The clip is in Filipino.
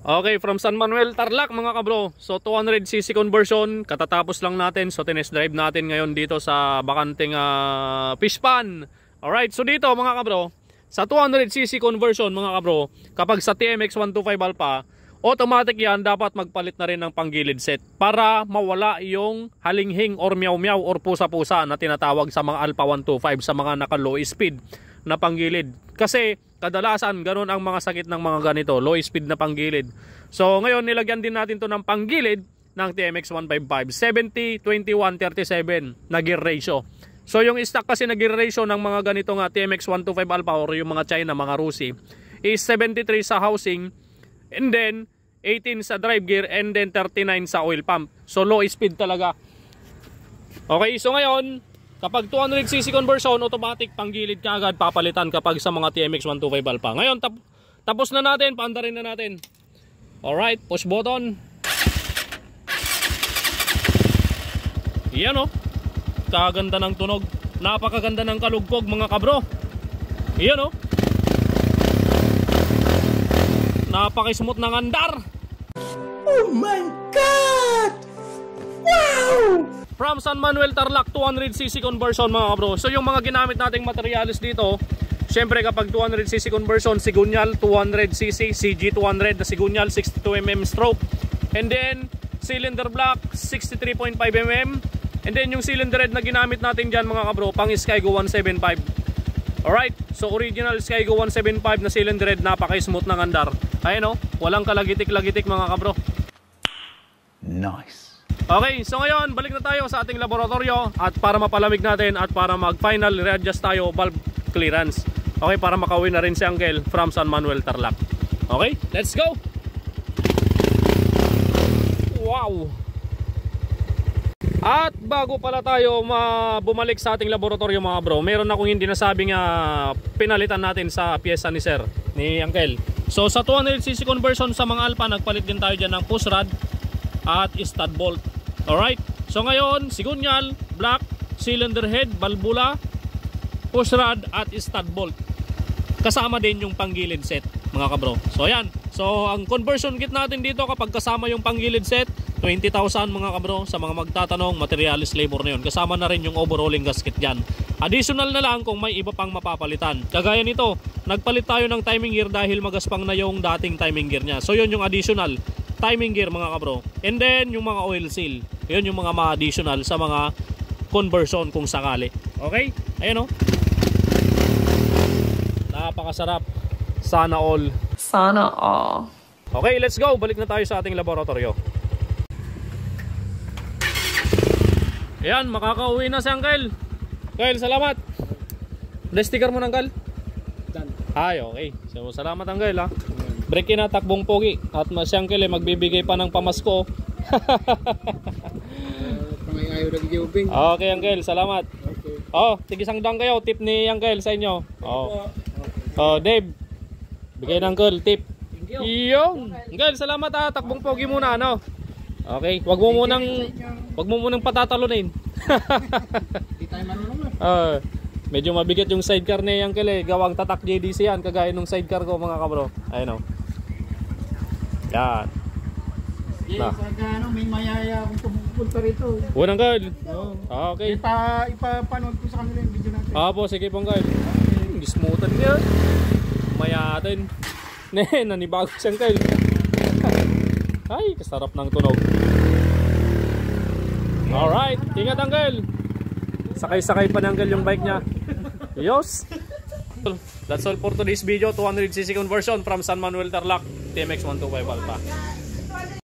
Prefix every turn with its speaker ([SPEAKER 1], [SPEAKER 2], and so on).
[SPEAKER 1] Okay, from San Manuel, Tarlac mga kabro. So 200cc conversion, katatapos lang natin. So tinest drive natin ngayon dito sa bakanting fish pan. Alright, so dito mga kabro, sa 200cc conversion mga kabro, kapag sa TMX 125 Alpha, automatic yan, dapat magpalit na rin ng panggilid set para mawala yung halinghing or meow-meow or pusa-pusa na tinatawag sa mga Alpha 125 sa mga naka low speed na panggilid. Kasi kadalasan ganun ang mga sakit ng mga ganito, low speed na panggilid. So ngayon nilagyan din natin to ng panggilid ng TMX 155, 70, 21, 37 na gear ratio. So yung stock kasi na gear ratio ng mga ganito nga TMX 125 Alpha or yung mga China, mga Rusi, is 73 sa housing, and then 18 sa drive gear, and then 39 sa oil pump. So low speed talaga. Okay, so ngayon kapag 200cc conversion, automatic panggilid ka agad papalitan kapag sa mga TMX 125 Alpha. Ngayon tapos na natin, paandarin na natin. Alright, push button. Yan o, kaganda ng tunog, napakaganda ng kalugpog mga kabro. Yan o, napaka-smooth ng andar.
[SPEAKER 2] Oh my God! Wow!
[SPEAKER 1] From San Manuel, Tarlac, 200cc conversion mga kabro. So yung mga ginamit nating materials dito, syempre kapag 200cc conversion, Sigunyal 200cc, CG 200 na Sigunyal, 62mm stroke. And then cylinder block 63.5mm. And then yung cylinder head na ginamit natin dyan mga kabro, pang Skygo 175. Alright, so original Skygo 175 na cylinder head, napaka-smooth ng andar. Ayun o, walang kalagitik-lagitik mga kabro.
[SPEAKER 2] Nice.
[SPEAKER 1] Okay, so ngayon balik na tayo sa ating laboratorio at para mapalamig natin at para mag-final readjust tayo valve clearance. Okay, para makauwi na rin si Uncle from San Manuel, Tarlac. Okay, let's go! Wow! At bago pala tayo bumalik sa ating laboratorio mga bro, meron akong hindi nasabing pinalitan natin sa pyesa ni Sir, ni Uncle. So sa 200cc conversion sa mga Alpha, nagpalit din tayo dyan ng push rod at stud bolt. Alright, so ngayon Sigunyal, black, cylinder head, valvula, push rod at stud bolt. Kasama din yung panggilid set mga kabro. So ayan, so ang conversion kit natin dito kapag kasama yung panggilid set, 20,000 mga kabro. Sa mga magtatanong, materialis labor na yun. Kasama na rin yung overhauling gasket dyan. Additional na lang kung may iba pang mapapalitan. Kagaya nito, nagpalit tayo ng timing gear dahil magaspang na yung dating timing gear nya. So yun yung additional timing gear mga kabro. And then yung mga oil seal, yun yung mga ma-additional sa mga conversion kung sakali. Okay? Ayan o, napakasarap. Sana all.
[SPEAKER 3] Sana all.
[SPEAKER 1] Okay, let's go. Balik na tayo sa ating laboratorio. Ayan, makakauwi na si Uncle. Uncle, salamat. Na-sticker mo na, Uncle?
[SPEAKER 4] Done.
[SPEAKER 1] Ay, okay. So, salamat, Uncle, ha. Break in na, takbong pogi. At si Uncle, magbibigay pa ng pamasko.
[SPEAKER 4] Pangayaw na gigibing.
[SPEAKER 1] Okay, Uncle, salamat.
[SPEAKER 4] Okay.
[SPEAKER 1] Oh, tigisang dang kayo. Tip ni Uncle sa inyo. Oh, oh Dave. Bigay ng Uncle, tip. Yung. Uncle, salamat, ha. Takbong pogi muna, ano. Okay, wag mo munang patatalunin.
[SPEAKER 4] Di tayo marunong na.
[SPEAKER 1] Medyo mabigat yung sidecar ni Uncle eh. Gawang tatak JDC yan, kagaya nung sidecar ko mga kabro. Ayun o. Yan.
[SPEAKER 4] Yes, ano, may mayaya akong pupunta rito.
[SPEAKER 1] Unang Uncle.
[SPEAKER 4] Oo.
[SPEAKER 1] Okay.
[SPEAKER 4] Ipapanood ko sa kanila yung video natin.
[SPEAKER 1] Po, sige po Uncle. Smoothan niya. Mayatin. Nanibago si Uncle. Ay, kasarap ng tunog. Alright, ingat Uncle. Sakay-sakay pa ng Uncle yung bike niya. Yos. That's all for today's video. 200cc conversion from San Manuel, Tarlac, TMX 125 Alpha.